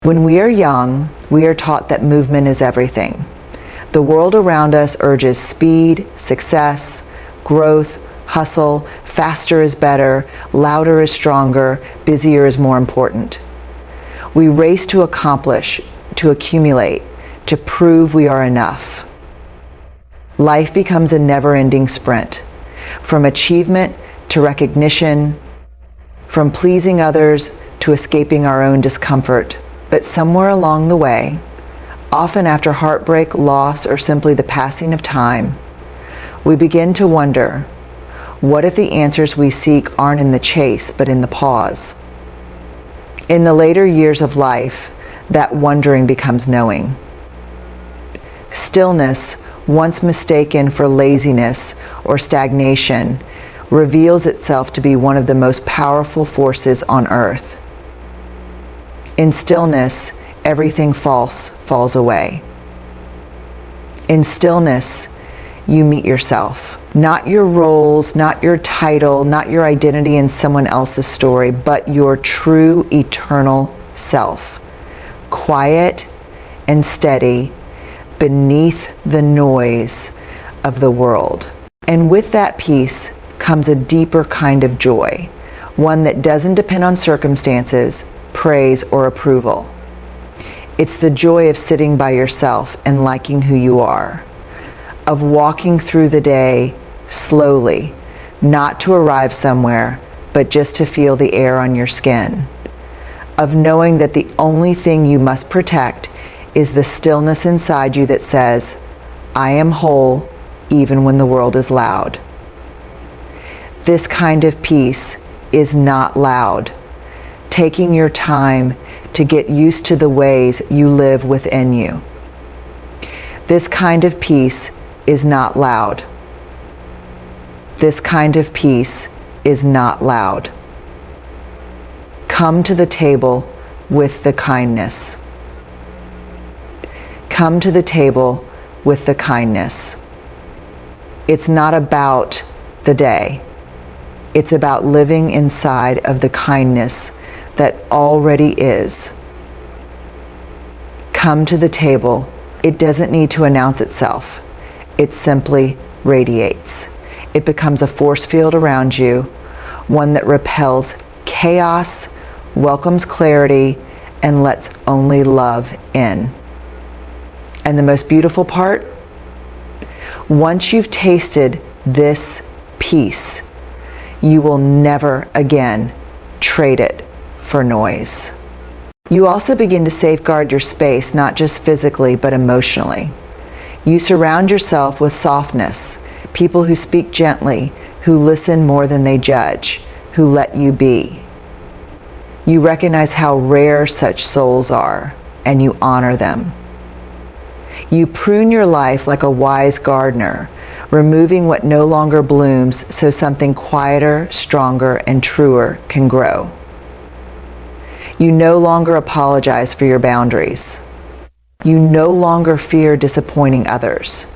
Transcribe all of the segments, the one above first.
When we are young, we are taught that movement is everything. The world around us urges speed, success, growth, hustle, faster is better, louder is stronger, busier is more important. We race to accomplish, to accumulate, to prove we are enough. Life becomes a never-ending sprint, from achievement to recognition, from pleasing others to escaping our own discomfort. But somewhere along the way, often after heartbreak, loss, or simply the passing of time, we begin to wonder, what if the answers we seek aren't in the chase, but in the pause? In the later years of life, that wondering becomes knowing. Stillness, once mistaken for laziness or stagnation, reveals itself to be one of the most powerful forces on earth. In stillness, everything false falls away. In stillness, you meet yourself. Not your roles, not your title, not your identity in someone else's story, but your true eternal self. Quiet and steady beneath the noise of the world. And with that peace comes a deeper kind of joy, one that doesn't depend on circumstances, praise, or approval. It's the joy of sitting by yourself and liking who you are, of walking through the day slowly, not to arrive somewhere, but just to feel the air on your skin, of knowing that the only thing you must protect is the stillness inside you that says, I am whole even when the world is loud. This kind of peace is not loud. Taking your time to get used to the ways you live within you. This kind of peace is not loud. This kind of peace is not loud. Come to the table with the kindness. Come to the table with the kindness. It's not about the day. It's about living inside of the kindness that already is. Come to the table. It doesn't need to announce itself. It simply radiates. It becomes a force field around you, one that repels chaos, welcomes clarity, and lets only love in. And the most beautiful part, once you've tasted this peace, you will never again trade it for noise. You also begin to safeguard your space, not just physically, but emotionally. You surround yourself with softness, people who speak gently, who listen more than they judge, who let you be. You recognize how rare such souls are, and you honor them. You prune your life like a wise gardener, removing what no longer blooms so something quieter, stronger, and truer can grow. You no longer apologize for your boundaries. You no longer fear disappointing others.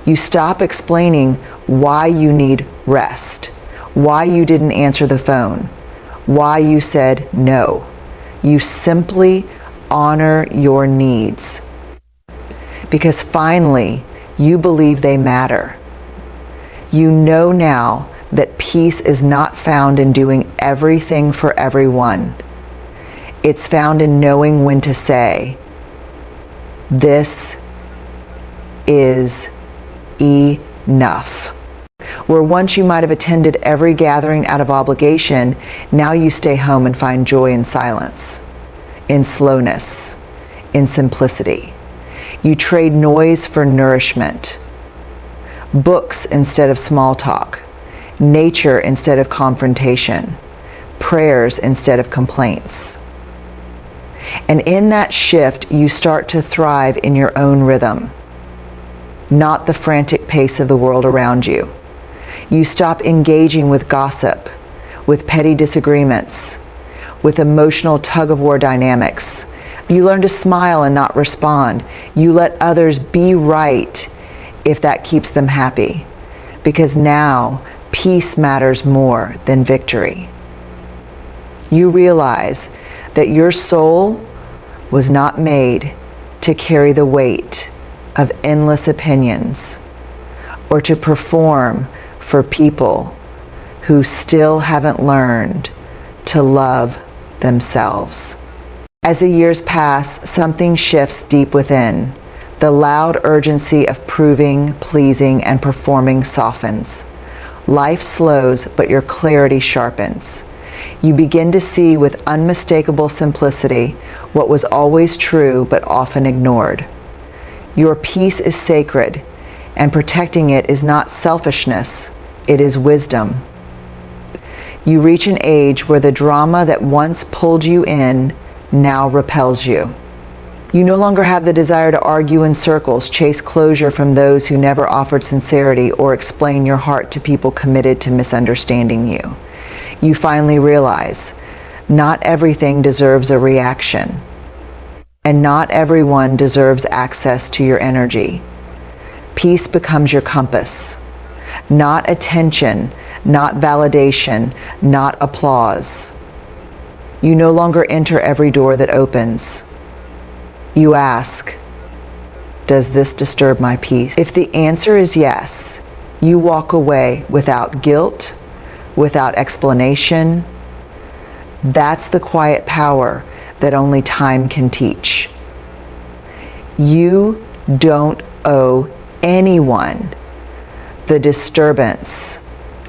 You stop explaining why you need rest, why you didn't answer the phone, why you said no. You simply honor your needs. Because finally, you believe they matter. You know now that peace is not found in doing everything for everyone. It's found in knowing when to say, this is enough. Where once you might have attended every gathering out of obligation, now you stay home and find joy in silence, in slowness, in simplicity. You trade noise for nourishment, books instead of small talk, nature instead of confrontation, prayers instead of complaints. And in that shift, you start to thrive in your own rhythm, not the frantic pace of the world around you. You stop engaging with gossip, with petty disagreements, with emotional tug-of-war dynamics. You learn to smile and not respond. You let others be right if that keeps them happy, because now peace matters more than victory. You realize that your soul was not made to carry the weight of endless opinions or to perform for people who still haven't learned to love themselves. As the years pass, something shifts deep within. The loud urgency of proving, pleasing, and performing softens. Life slows, but your clarity sharpens. You begin to see with unmistakable simplicity what was always true but often ignored. Your peace is sacred, and protecting it is not selfishness, it is wisdom. You reach an age where the drama that once pulled you in now repels you. You no longer have the desire to argue in circles, chase closure from those who never offered sincerity, or explain your heart to people committed to misunderstanding you. You finally realize not everything deserves a reaction, and not everyone deserves access to your energy. Peace becomes your compass, not attention, not validation, not applause. You no longer enter every door that opens. You ask, does this disturb my peace? If the answer is yes, you walk away without guilt, without explanation. That's the quiet power that only time can teach. You don't owe anyone the disturbance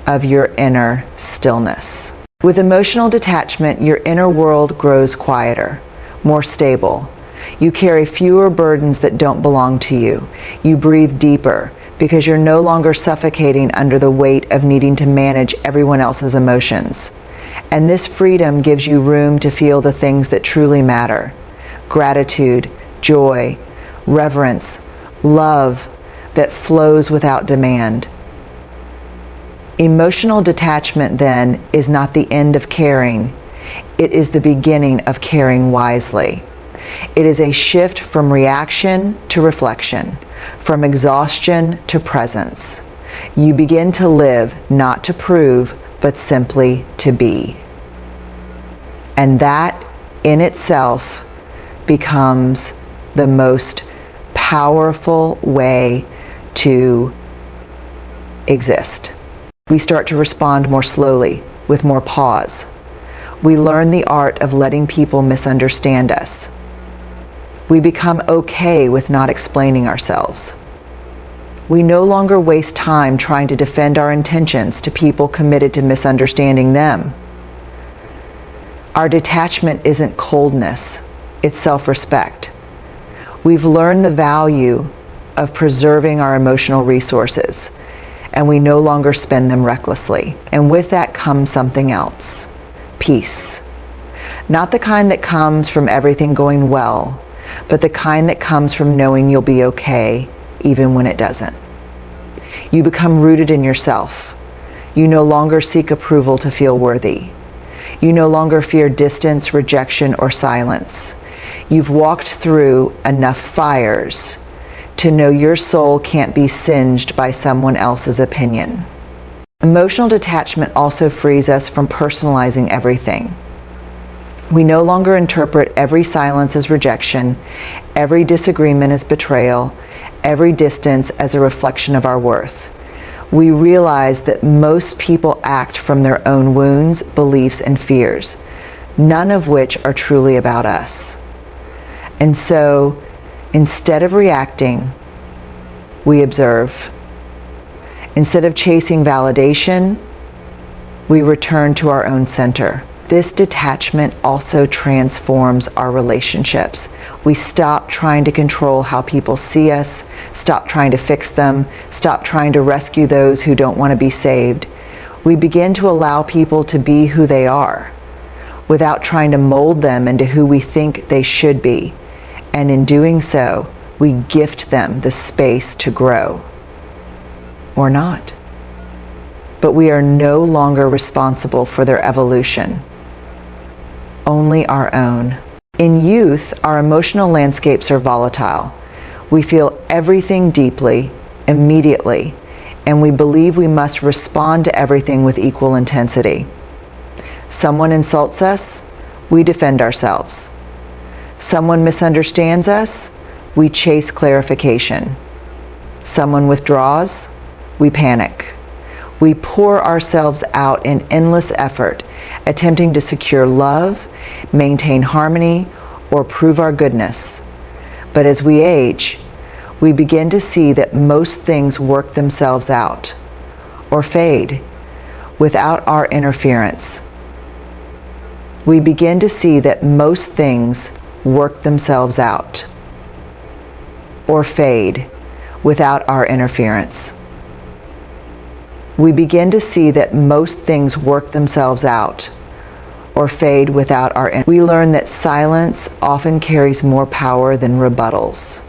of your inner stillness. With emotional detachment, your inner world grows quieter, more stable. You carry fewer burdens that don't belong to you. You breathe deeper because you're no longer suffocating under the weight of needing to manage everyone else's emotions. And this freedom gives you room to feel the things that truly matter: gratitude, joy, reverence, love that flows without demand. Emotional detachment, then, is not the end of caring. It is the beginning of caring wisely. It is a shift from reaction to reflection, from exhaustion to presence. You begin to live not to prove, but simply to be. And that in itself becomes the most powerful way to exist. We start to respond more slowly, with more pause. We learn the art of letting people misunderstand us. We become okay with not explaining ourselves. We no longer waste time trying to defend our intentions to people committed to misunderstanding them. Our detachment isn't coldness, it's self-respect. We've learned the value of preserving our emotional resources, and we no longer spend them recklessly. And with that comes something else: peace. Not the kind that comes from everything going well, but the kind that comes from knowing you'll be okay, even when it doesn't. You become rooted in yourself. You no longer seek approval to feel worthy. You no longer fear distance, rejection, or silence. You've walked through enough fires to know your soul can't be singed by someone else's opinion. Emotional detachment also frees us from personalizing everything. We no longer interpret every silence as rejection, every disagreement as betrayal, every distance as a reflection of our worth. We realize that most people act from their own wounds, beliefs, and fears, none of which are truly about us. And so, instead of reacting, we observe. Instead of chasing validation, we return to our own center. This detachment also transforms our relationships. We stop trying to control how people see us, stop trying to fix them, stop trying to rescue those who don't want to be saved. We begin to allow people to be who they are, without trying to mold them into who we think they should be. And in doing so, we gift them the space to grow. Or not. But we are no longer responsible for their evolution, only our own. In youth, our emotional landscapes are volatile. We feel everything deeply, immediately, and we believe we must respond to everything with equal intensity. Someone insults us, we defend ourselves. Someone misunderstands us, we chase clarification. Someone withdraws, we panic. We pour ourselves out in endless effort, attempting to secure love, maintain harmony, or prove our goodness. But as we age, we begin to see that most things work themselves out, or fade, without our interference. We begin to see that most things work themselves out, or fade, without our interference. We begin to see that most things work themselves out, or fade without our we learn that silence often carries more power than rebuttals.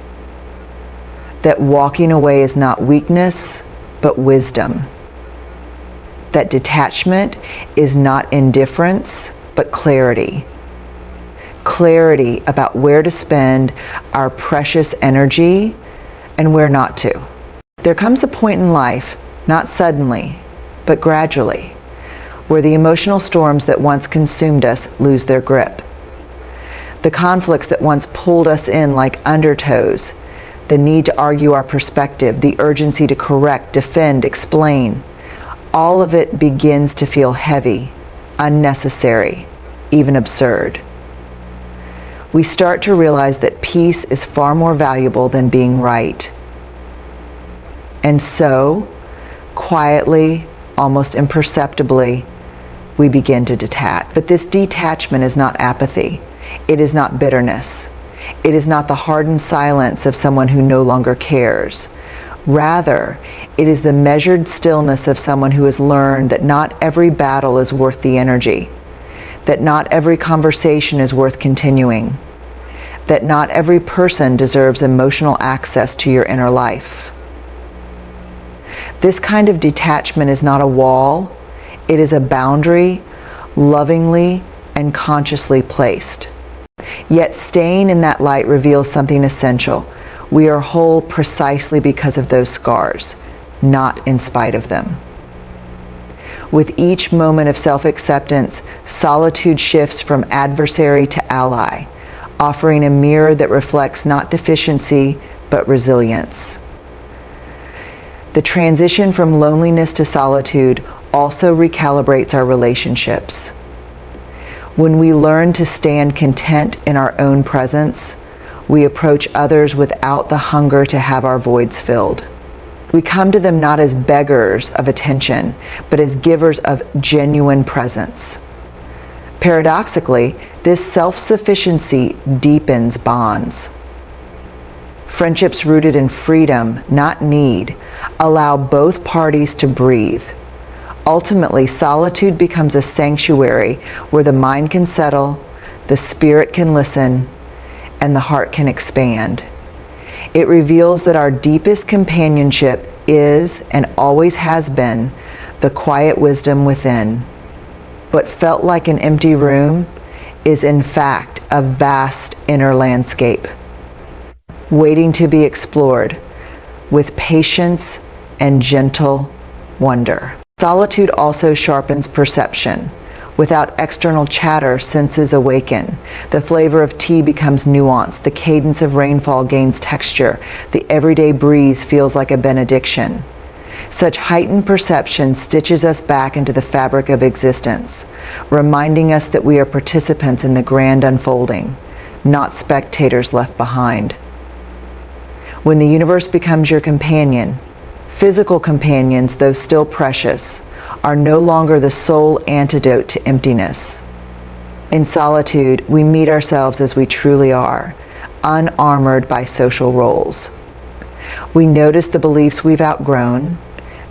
That walking away is not weakness, but wisdom. That detachment is not indifference, but clarity. Clarity about where to spend our precious energy and where not to. There comes a point in life, not suddenly, but gradually, where the emotional storms that once consumed us lose their grip. The conflicts that once pulled us in like undertows, the need to argue our perspective, the urgency to correct, defend, explain, all of it begins to feel heavy, unnecessary, even absurd. We start to realize that peace is far more valuable than being right. And so, quietly, almost imperceptibly, we begin to detach. But this detachment is not apathy. It is not bitterness. It is not the hardened silence of someone who no longer cares. Rather, it is the measured stillness of someone who has learned that not every battle is worth the energy, that not every conversation is worth continuing, that not every person deserves emotional access to your inner life. This kind of detachment is not a wall, it is a boundary, lovingly and consciously placed. Yet staying in that light reveals something essential. We are whole precisely because of those scars, not in spite of them. With each moment of self-acceptance, solitude shifts from adversary to ally, offering a mirror that reflects not deficiency, but resilience. The transition from loneliness to solitude also recalibrates our relationships. When we learn to stand content in our own presence, we approach others without the hunger to have our voids filled. We come to them not as beggars of attention, but as givers of genuine presence. Paradoxically, this self-sufficiency deepens bonds. Friendships rooted in freedom, not need, allow both parties to breathe. Ultimately, solitude becomes a sanctuary where the mind can settle, the spirit can listen, and the heart can expand. It reveals that our deepest companionship is, and always has been, the quiet wisdom within. What felt like an empty room is in fact a vast inner landscape, waiting to be explored with patience and gentle wonder. Solitude also sharpens perception. Without external chatter, senses awaken. The flavor of tea becomes nuanced. The cadence of rainfall gains texture. The everyday breeze feels like a benediction. Such heightened perception stitches us back into the fabric of existence, reminding us that we are participants in the grand unfolding, not spectators left behind. When the universe becomes your companion, physical companions, though still precious, are no longer the sole antidote to emptiness. In solitude, we meet ourselves as we truly are, unarmored by social roles. We notice the beliefs we've outgrown,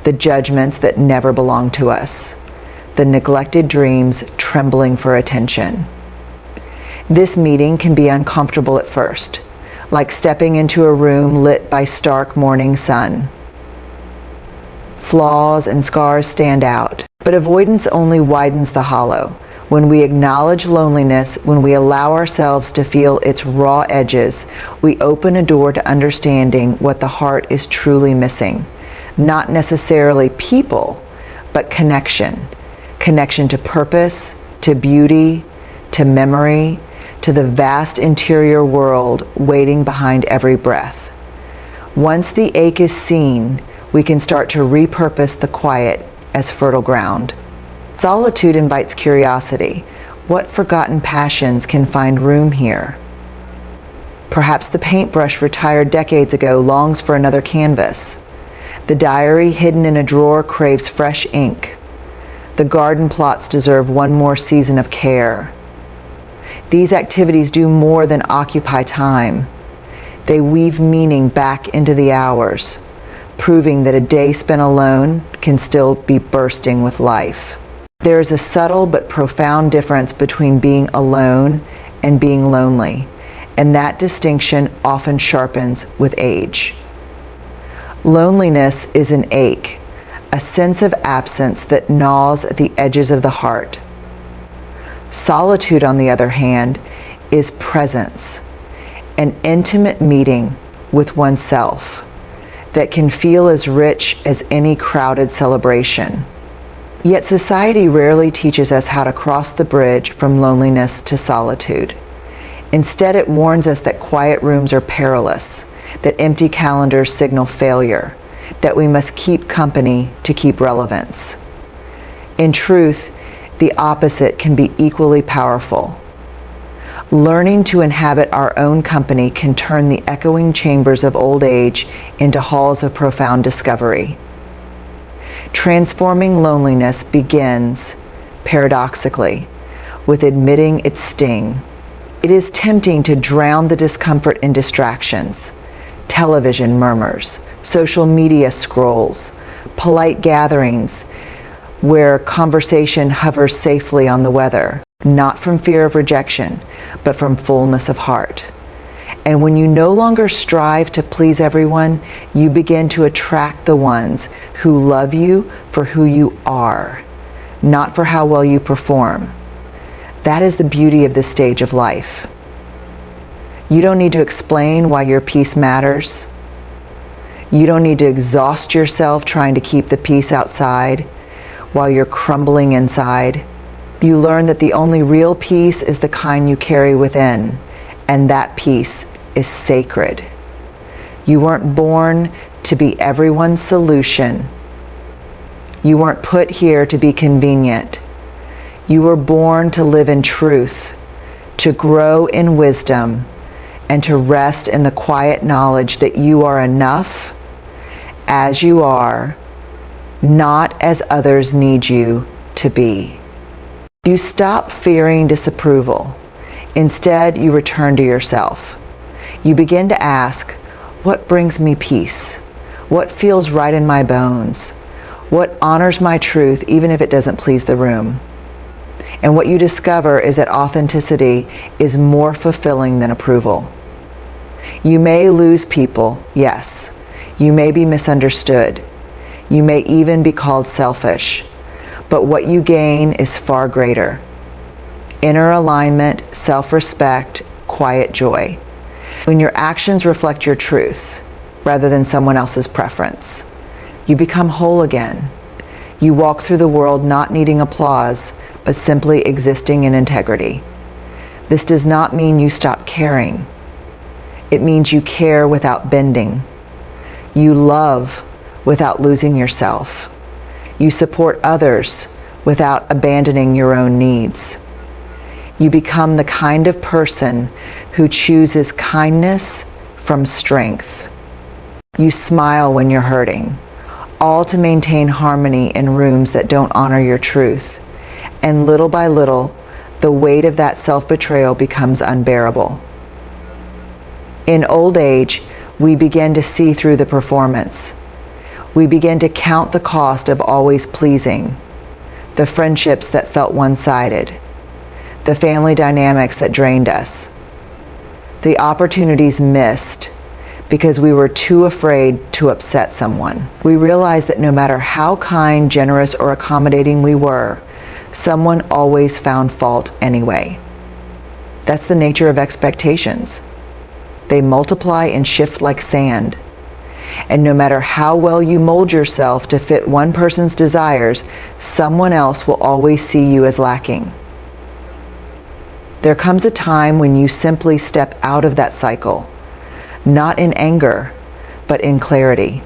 the judgments that never belonged to us, the neglected dreams trembling for attention. This meeting can be uncomfortable at first, like stepping into a room lit by stark morning sun. Flaws and scars stand out, but avoidance only widens the hollow. When we acknowledge loneliness, when we allow ourselves to feel its raw edges, we open a door to understanding what the heart is truly missing. Not necessarily people, but connection. Connection to purpose, to beauty, to memory, to the vast interior world waiting behind every breath. Once the ache is seen, we can start to repurpose the quiet as fertile ground. Solitude invites curiosity. What forgotten passions can find room here? Perhaps the paintbrush retired decades ago longs for another canvas. The diary hidden in a drawer craves fresh ink. The garden plots deserve one more season of care. These activities do more than occupy time. They weave meaning back into the hours, proving that a day spent alone can still be bursting with life. There is a subtle but profound difference between being alone and being lonely, and that distinction often sharpens with age. Loneliness is an ache, a sense of absence that gnaws at the edges of the heart. Solitude, on the other hand, is presence, an intimate meeting with oneself that can feel as rich as any crowded celebration. Yet society rarely teaches us how to cross the bridge from loneliness to solitude. Instead, it warns us that quiet rooms are perilous, that empty calendars signal failure, that we must keep company to keep relevance. In truth, the opposite can be equally powerful. Learning to inhabit our own company can turn the echoing chambers of old age into halls of profound discovery. Transforming loneliness begins, paradoxically, with admitting its sting. It is tempting to drown the discomfort in distractions, television murmurs, social media scrolls, polite gatherings where conversation hovers safely on the weather, not from fear of rejection, but from fullness of heart. And when you no longer strive to please everyone, you begin to attract the ones who love you for who you are, not for how well you perform. That is the beauty of this stage of life. You don't need to explain why your peace matters. You don't need to exhaust yourself trying to keep the peace outside while you're crumbling inside. You learn that the only real peace is the kind you carry within, and that peace is sacred. You weren't born to be everyone's solution. You weren't put here to be convenient. You were born to live in truth, to grow in wisdom, and to rest in the quiet knowledge that you are enough as you are, not as others need you to be. You stop fearing disapproval. Instead, you return to yourself. You begin to ask, what brings me peace? What feels right in my bones? What honors my truth even if it doesn't please the room? And what you discover is that authenticity is more fulfilling than approval. You may lose people, yes. You may be misunderstood. You may even be called selfish. But what you gain is far greater. Inner alignment, self-respect, quiet joy. When your actions reflect your truth, rather than someone else's preference, you become whole again. You walk through the world not needing applause, but simply existing in integrity. This does not mean you stop caring. It means you care without bending. You love without losing yourself. You support others without abandoning your own needs. You become the kind of person who chooses kindness from strength. You smile when you're hurting, all to maintain harmony in rooms that don't honor your truth. And little by little, the weight of that self-betrayal becomes unbearable. In old age, we begin to see through the performance. We begin to count the cost of always pleasing, the friendships that felt one-sided, the family dynamics that drained us, the opportunities missed because we were too afraid to upset someone. We realized that no matter how kind, generous, or accommodating we were, someone always found fault anyway. That's the nature of expectations. They multiply and shift like sand. And no matter how well you mold yourself to fit one person's desires, someone else will always see you as lacking. There comes a time when you simply step out of that cycle, not in anger, but in clarity.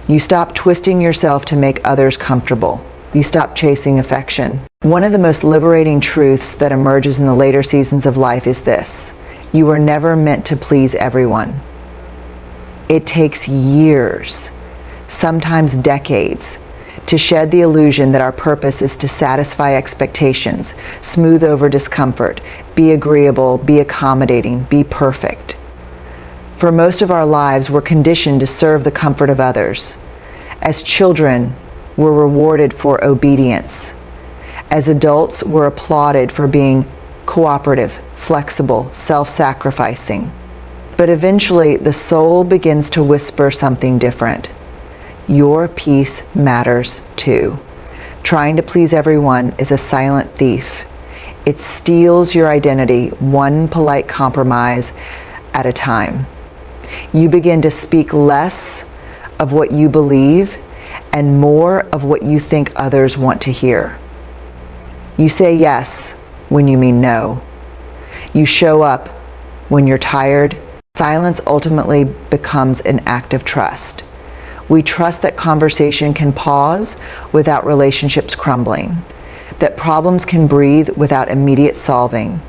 You stop twisting yourself to make others comfortable. You stop chasing affection. One of the most liberating truths that emerges in the later seasons of life is this: you were never meant to please everyone. It takes years, sometimes decades, to shed the illusion that our purpose is to satisfy expectations, smooth over discomfort, be agreeable, be accommodating, be perfect. For most of our lives, we're conditioned to serve the comfort of others. As children, we're rewarded for obedience. As adults, we're applauded for being cooperative, flexible, self-sacrificing. But eventually, the soul begins to whisper something different. Your peace matters too. Trying to please everyone is a silent thief. It steals your identity, one polite compromise at a time. You begin to speak less of what you believe and more of what you think others want to hear. You say yes when you mean no. You show up when you're tired. Silence ultimately becomes an act of trust. We trust that conversation can pause without relationships crumbling, that problems can breathe without immediate solving,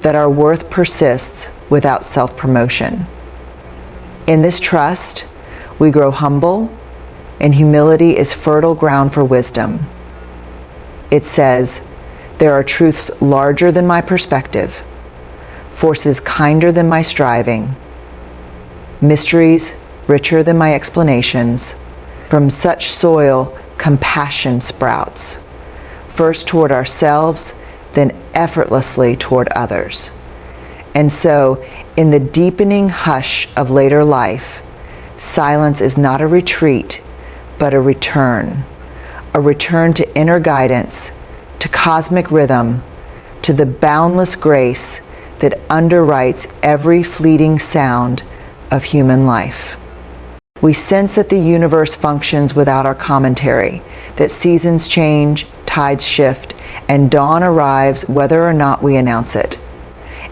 that our worth persists without self-promotion. In this trust, we grow humble, and humility is fertile ground for wisdom. It says, there are truths larger than my perspective, forces kinder than my striving, mysteries richer than my explanations. From such soil, compassion sprouts, first toward ourselves, then effortlessly toward others. And so, in the deepening hush of later life, silence is not a retreat, but a return to inner guidance, to cosmic rhythm, to the boundless grace that underwrites every fleeting sound of human life. We sense that the universe functions without our commentary, that seasons change, tides shift, and dawn arrives whether or not we announce it.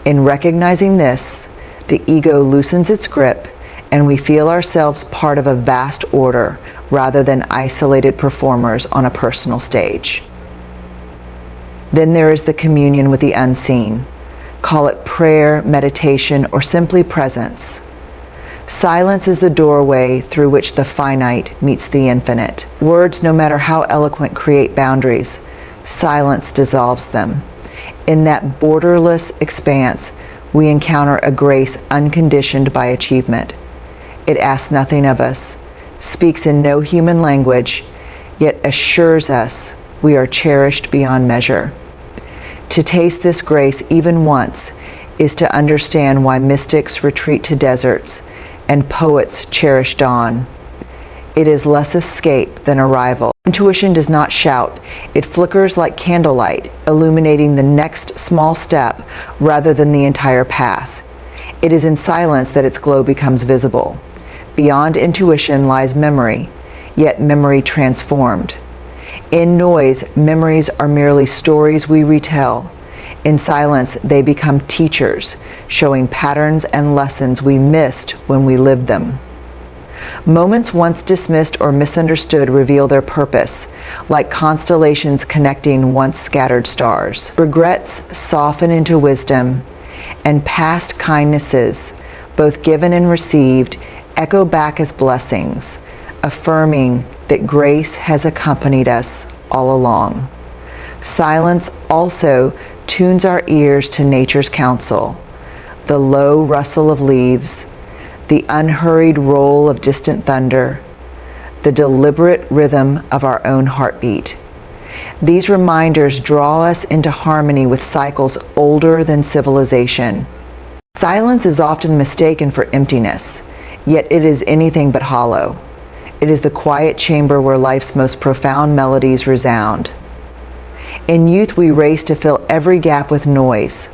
In recognizing this, the ego loosens its grip, and we feel ourselves part of a vast order rather than isolated performers on a personal stage. Then there is the communion with the unseen. Call it prayer, meditation, or simply presence. Silence is the doorway through which the finite meets the infinite. Words, no matter how eloquent, create boundaries. Silence dissolves them. In that borderless expanse, we encounter a grace unconditioned by achievement. It asks nothing of us, speaks in no human language, yet assures us we are cherished beyond measure. To taste this grace even once is to understand why mystics retreat to deserts and poets cherish dawn. It is less escape than arrival. Intuition does not shout. It flickers like candlelight, illuminating the next small step rather than the entire path. It is in silence that its glow becomes visible. Beyond intuition lies memory, yet memory transformed. In noise, memories are merely stories we retell. In silence, they become teachers, showing patterns and lessons we missed when we lived them. Moments once dismissed or misunderstood reveal their purpose, like constellations connecting once scattered stars. Regrets soften into wisdom, and past kindnesses, both given and received, echo back as blessings, affirming that grace has accompanied us all along. Silence also tunes our ears to nature's counsel, the low rustle of leaves, the unhurried roll of distant thunder, the deliberate rhythm of our own heartbeat. These reminders draw us into harmony with cycles older than civilization. Silence is often mistaken for emptiness, yet it is anything but hollow. It is the quiet chamber where life's most profound melodies resound. In youth, we race to fill every gap with noise.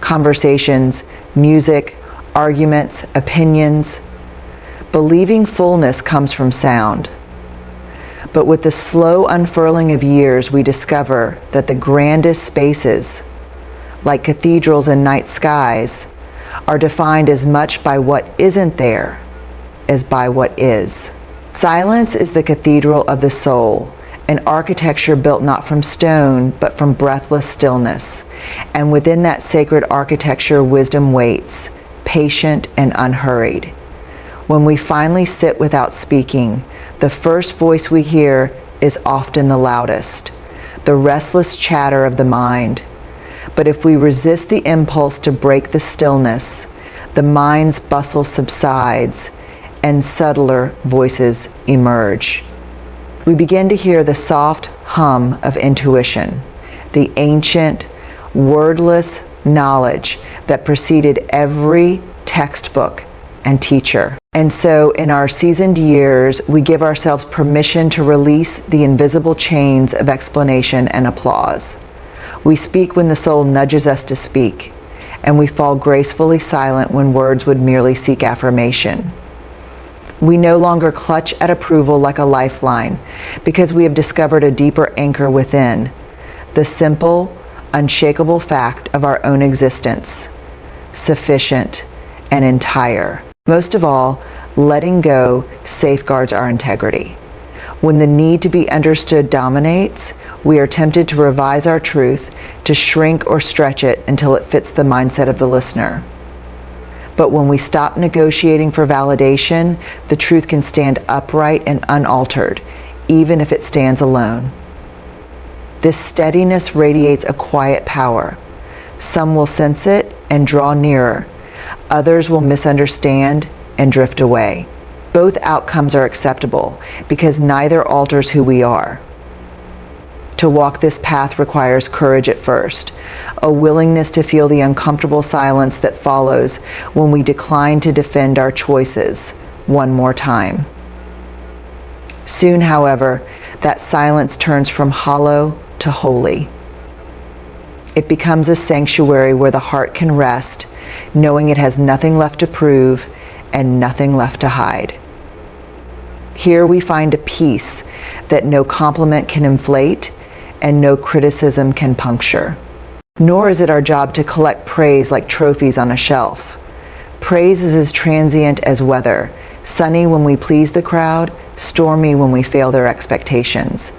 Conversations, music, arguments, opinions. Believing fullness comes from sound. But with the slow unfurling of years, we discover that the grandest spaces, like cathedrals in night skies, are defined as much by what isn't there as by what is. Silence is the cathedral of the soul, an architecture built not from stone, but from breathless stillness. And within that sacred architecture, wisdom waits, patient and unhurried. When we finally sit without speaking, the first voice we hear is often the loudest, the restless chatter of the mind. But if we resist the impulse to break the stillness, the mind's bustle subsides and subtler voices emerge. We begin to hear the soft hum of intuition, the ancient, wordless knowledge that preceded every textbook and teacher. And so in our seasoned years, we give ourselves permission to release the invisible chains of explanation and applause. We speak when the soul nudges us to speak, and we fall gracefully silent when words would merely seek affirmation. We no longer clutch at approval like a lifeline because we have discovered a deeper anchor within, the simple, unshakable fact of our own existence, sufficient and entire. Most of all, letting go safeguards our integrity. When the need to be understood dominates, we are tempted to revise our truth, to shrink or stretch it until it fits the mindset of the listener. But when we stop negotiating for validation, the truth can stand upright and unaltered, even if it stands alone. This steadiness radiates a quiet power. Some will sense it and draw nearer. Others will misunderstand and drift away. Both outcomes are acceptable because neither alters who we are. To walk this path requires courage at first, a willingness to feel the uncomfortable silence that follows when we decline to defend our choices one more time. Soon, however, that silence turns from hollow to holy. It becomes a sanctuary where the heart can rest, knowing it has nothing left to prove and nothing left to hide. Here we find a peace that no compliment can inflate and no criticism can puncture. Nor is it our job to collect praise like trophies on a shelf. Praise is as transient as weather, sunny when we please the crowd, stormy when we fail their expectations.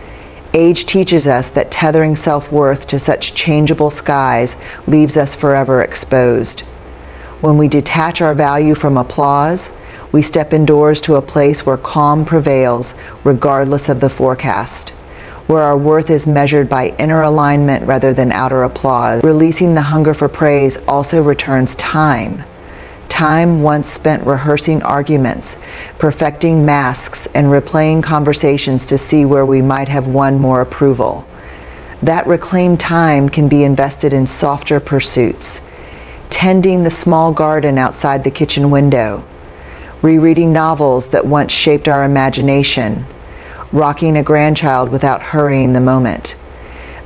Age teaches us that tethering self-worth to such changeable skies leaves us forever exposed. When we detach our value from applause, we step indoors to a place where calm prevails regardless of the forecast, where our worth is measured by inner alignment rather than outer applause. Releasing the hunger for praise also returns time. Time once spent rehearsing arguments, perfecting masks, and replaying conversations to see where we might have won more approval. That reclaimed time can be invested in softer pursuits, tending the small garden outside the kitchen window, rereading novels that once shaped our imagination, rocking a grandchild without hurrying the moment.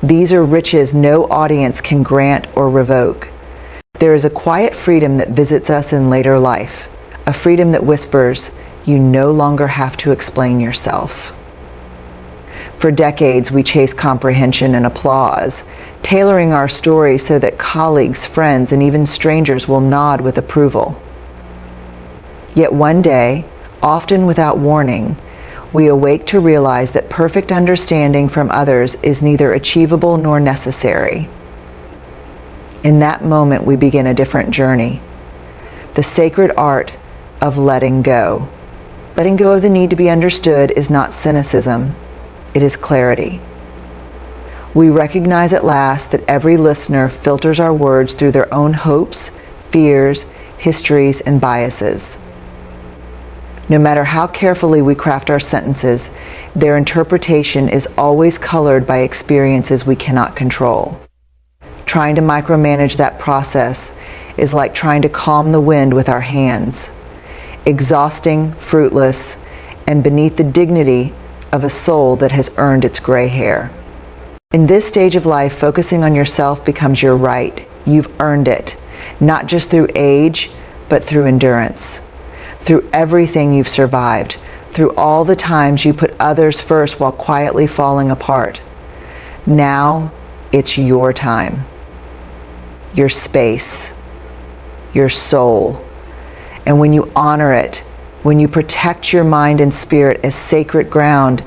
These are riches no audience can grant or revoke. There is a quiet freedom that visits us in later life, a freedom that whispers, you no longer have to explain yourself. For decades, we chase comprehension and applause, tailoring our story so that colleagues, friends, and even strangers will nod with approval. Yet one day, often without warning, we awake to realize that perfect understanding from others is neither achievable nor necessary. In that moment, we begin a different journey, the sacred art of letting go. Letting go of the need to be understood is not cynicism, it is clarity. We recognize at last that every listener filters our words through their own hopes, fears, histories, and biases. No matter how carefully we craft our sentences, their interpretation is always colored by experiences we cannot control. Trying to micromanage that process is like trying to calm the wind with our hands, exhausting, fruitless, and beneath the dignity of a soul that has earned its gray hair. In this stage of life, focusing on yourself becomes your right. You've earned it, not just through age, but through endurance. Through everything you've survived, through all the times you put others first while quietly falling apart. Now, it's your time. your space, your soul. And when you honor it, when you protect your mind and spirit as sacred ground,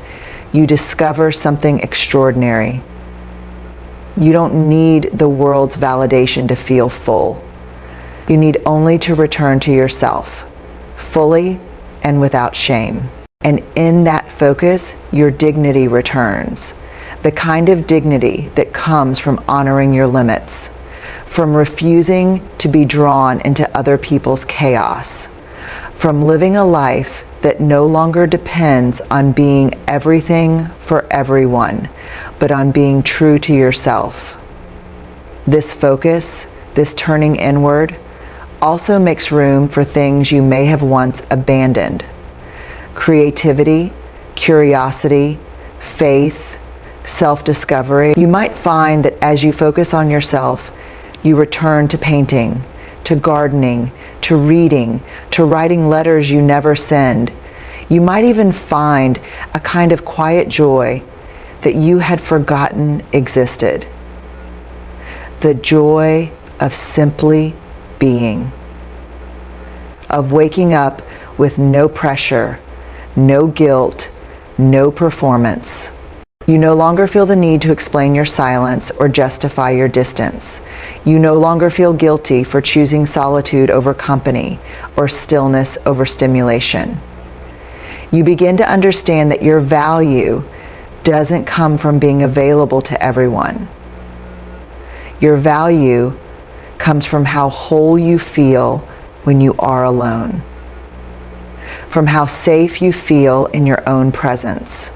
you discover something extraordinary. You don't need the world's validation to feel full. You need only to return to yourself, fully and without shame. And in that focus, your dignity returns. The kind of dignity that comes from honoring your limits, from refusing to be drawn into other people's chaos, from living a life that no longer depends on being everything for everyone, but on being true to yourself. This focus, this turning inward, also makes room for things you may have once abandoned. Creativity, curiosity, faith, self-discovery. You might find that as you focus on yourself, you return to painting, to gardening, to reading, to writing letters you never send. You might even find a kind of quiet joy that you had forgotten existed. The joy of simply being, of waking up with no pressure, no guilt, no performance. You no longer feel the need to explain your silence or justify your distance. You no longer feel guilty for choosing solitude over company or stillness over stimulation. You begin to understand that your value doesn't come from being available to everyone. Your value comes from how whole you feel when you are alone, from how safe you feel in your own presence,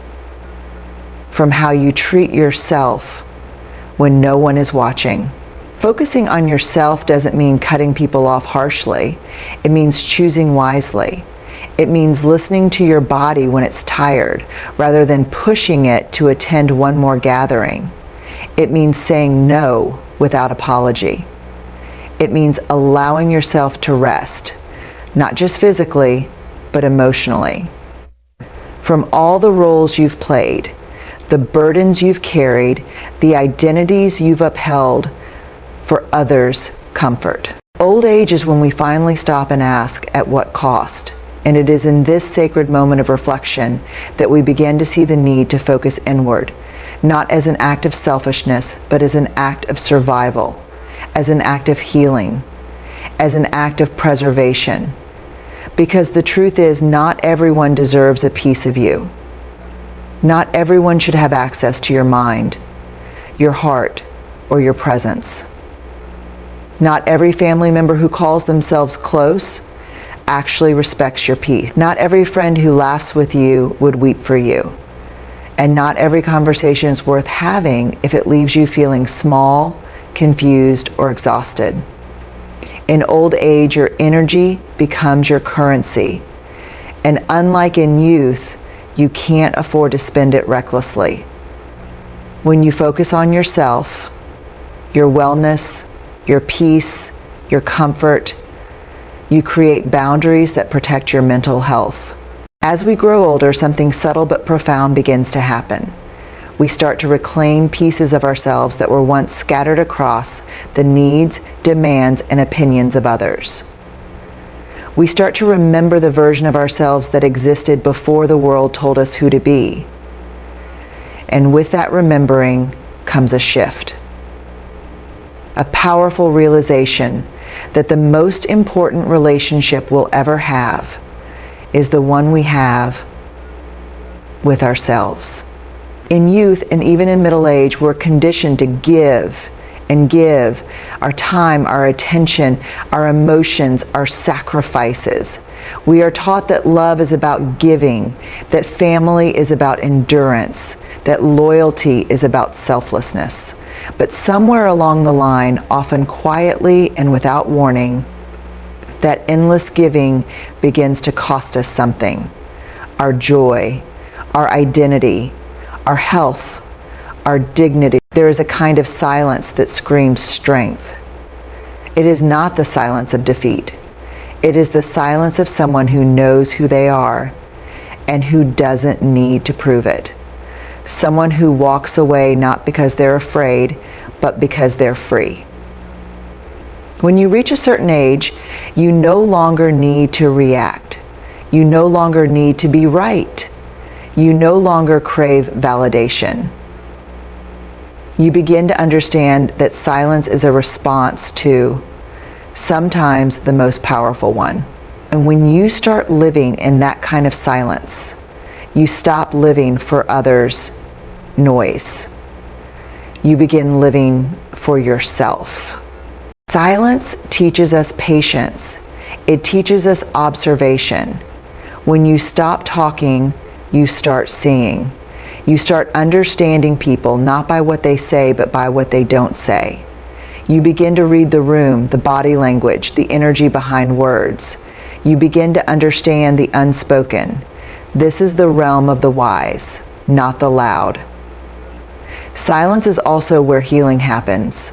from how you treat yourself when no one is watching. Focusing on yourself doesn't mean cutting people off harshly. It means choosing wisely. It means listening to your body when it's tired, rather than pushing it to attend one more gathering. It means saying no without apology. It means allowing yourself to rest, not just physically, but emotionally. From all the roles you've played, the burdens you've carried, the identities you've upheld for others' comfort. Old age is when we finally stop and ask, at what cost? And it is in this sacred moment of reflection that we begin to see the need to focus inward, not as an act of selfishness, but as an act of survival, as an act of healing, as an act of preservation. Because the truth is, not everyone deserves a piece of you. Not everyone should have access to your mind, your heart, or your presence. Not every family member who calls themselves close actually respects your peace. Not every friend who laughs with you would weep for you. And not every conversation is worth having if it leaves you feeling small, confused, or exhausted. In old age, your energy becomes your currency. And unlike in youth, you can't afford to spend it recklessly. When you focus on yourself, your wellness, your peace, your comfort, you create boundaries that protect your mental health. As we grow older, something subtle but profound begins to happen. We start to reclaim pieces of ourselves that were once scattered across the needs, demands, and opinions of others. We start to remember the version of ourselves that existed before the world told us who to be. And with that remembering comes a shift. A powerful realization that the most important relationship we'll ever have is the one we have with ourselves. In youth and even in middle age, we're conditioned to give and give our time, our attention, our emotions, our sacrifices. We are taught that love is about giving, that family is about endurance, that loyalty is about selflessness. But somewhere along the line, often quietly and without warning, that endless giving begins to cost us something. Our joy, our identity, our health, our dignity. There is a kind of silence that screams strength. It is not the silence of defeat. It is the silence of someone who knows who they are and who doesn't need to prove it. Someone who walks away not because they're afraid, but because they're free. When you reach a certain age, you no longer need to react. You no longer need to be right. You no longer crave validation. You begin to understand that silence is a response to sometimes the most powerful one. And when you start living in that kind of silence, you stop living for others' noise. You begin living for yourself. Silence teaches us patience. It teaches us observation. When you stop talking, you start seeing. You start understanding people not by what they say, but by what they don't say. You begin to read the room, the body language, the energy behind words. You begin to understand the unspoken. This is the realm of the wise, not the loud. Silence is also where healing happens.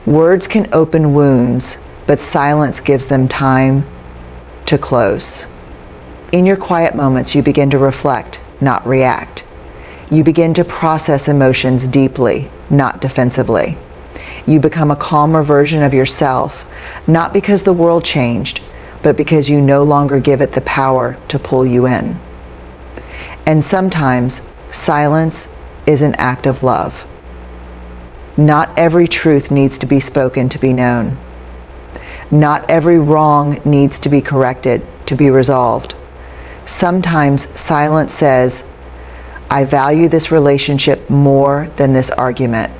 Words can open wounds, but silence gives them time to close. In your quiet moments, you begin to reflect, not react. You begin to process emotions deeply, not defensively. You become a calmer version of yourself, not because the world changed, but because you no longer give it the power to pull you in. And sometimes silence is an act of love. Not every truth needs to be spoken to be known. Not every wrong needs to be corrected, to be resolved. Sometimes silence says, I value this relationship more than this argument.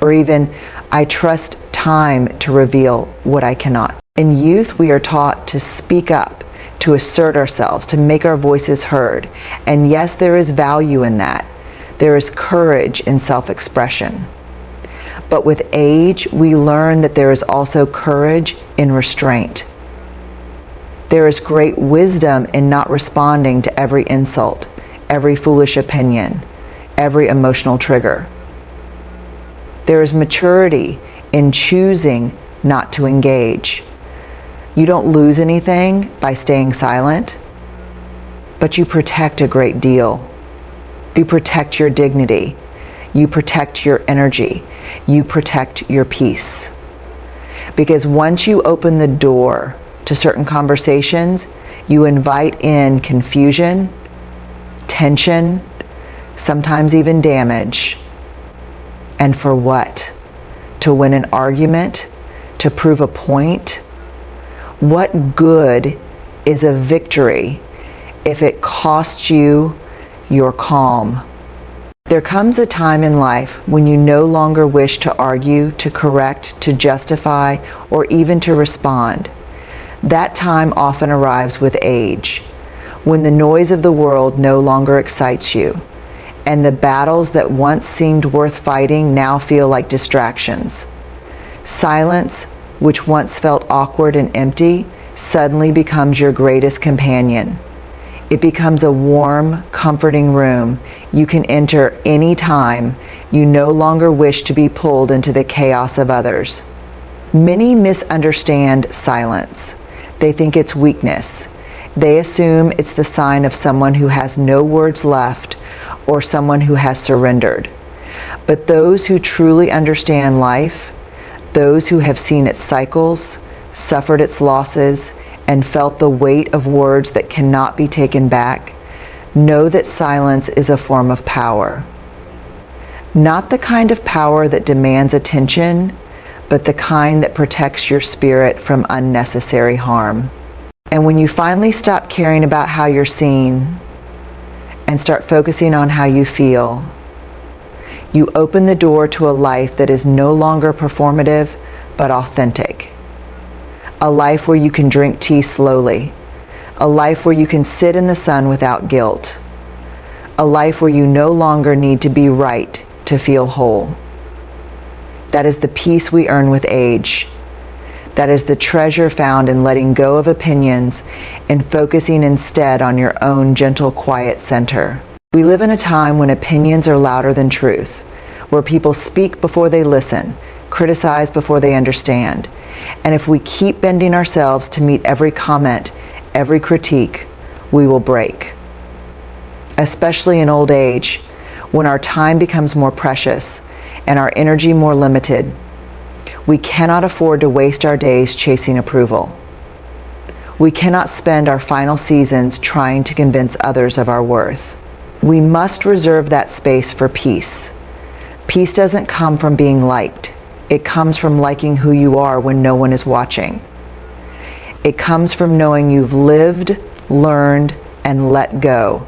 Or even, I trust time to reveal what I cannot. In youth, we are taught to speak up, to assert ourselves, to make our voices heard. And yes, there is value in that. There is courage in self-expression. But with age, we learn that there is also courage in restraint. There is great wisdom in not responding to every insult, every foolish opinion, every emotional trigger. There is maturity in choosing not to engage. You don't lose anything by staying silent, but you protect a great deal. You protect your dignity. You protect your energy. You protect your peace. Because once you open the door to certain conversations, you invite in confusion, tension, sometimes even damage. And for what? To win an argument? To prove a point? What good is a victory if it costs you your calm? There comes a time in life when you no longer wish to argue, to correct, to justify, or even to respond. That time often arrives with age, when the noise of the world no longer excites you, and the battles that once seemed worth fighting now feel like distractions. Silence, which once felt awkward and empty, suddenly becomes your greatest companion. It becomes a warm, comforting room you can enter any time you no longer wish to be pulled into the chaos of others. Many misunderstand silence. They think it's weakness. They assume it's the sign of someone who has no words left or someone who has surrendered. But those who truly understand life, those who have seen its cycles, suffered its losses, and felt the weight of words that cannot be taken back, know that silence is a form of power. Not the kind of power that demands attention, but the kind that protects your spirit from unnecessary harm. And when you finally stop caring about how you're seen and start focusing on how you feel, you open the door to a life that is no longer performative, but authentic. A life where you can drink tea slowly. A life where you can sit in the sun without guilt. A life where you no longer need to be right to feel whole. That is the peace we earn with age. That is the treasure found in letting go of opinions and focusing instead on your own gentle, quiet center. We live in a time when opinions are louder than truth, where people speak before they listen, criticize before they understand. And if we keep bending ourselves to meet every comment, every critique, we will break. Especially in old age, when our time becomes more precious and our energy more limited, We cannot afford to waste our days chasing approval. We cannot spend our final seasons trying to convince others of our worth. We must reserve that space for peace. Peace doesn't come from being liked. It comes from liking who you are when no one is watching. It comes from knowing you've lived, learned, and let go.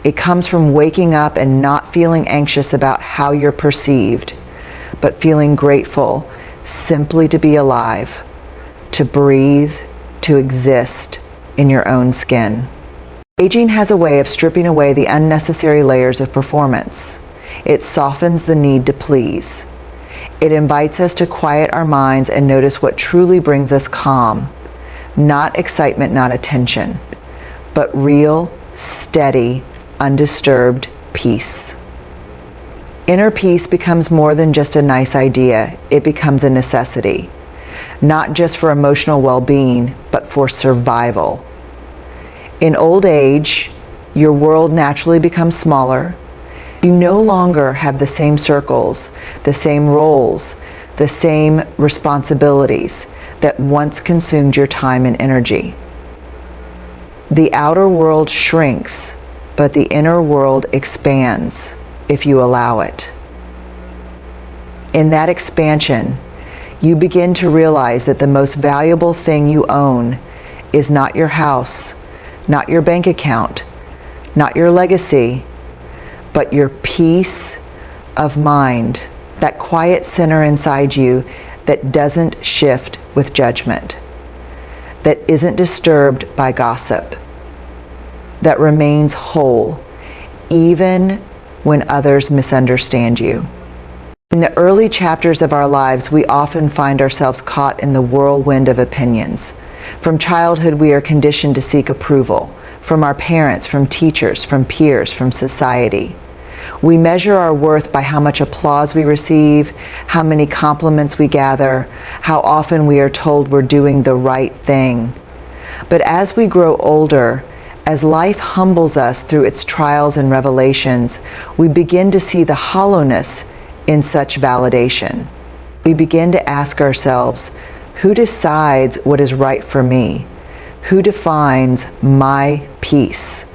It comes from waking up and not feeling anxious about how you're perceived, but feeling grateful simply to be alive, to breathe, to exist in your own skin. Aging has a way of stripping away the unnecessary layers of performance. It softens the need to please. It invites us to quiet our minds and notice what truly brings us calm. Not excitement, not attention, but real, steady, undisturbed peace. Inner peace becomes more than just a nice idea. It becomes a necessity, not just for emotional well-being, but for survival. In old age, your world naturally becomes smaller. You no longer have the same circles, the same roles, the same responsibilities that once consumed your time and energy. The outer world shrinks, but the inner world expands if you allow it. In that expansion, you begin to realize that the most valuable thing you own is not your house, not your bank account, not your legacy, but your peace of mind, that quiet center inside you that doesn't shift with judgment, that isn't disturbed by gossip, that remains whole, even when others misunderstand you. In the early chapters of our lives, we often find ourselves caught in the whirlwind of opinions. From childhood, we are conditioned to seek approval from our parents, from teachers, from peers, from society. We measure our worth by how much applause we receive, how many compliments we gather, how often we are told we're doing the right thing. But as we grow older, as life humbles us through its trials and revelations, we begin to see the hollowness in such validation. We begin to ask ourselves, who decides what is right for me? Who defines my peace?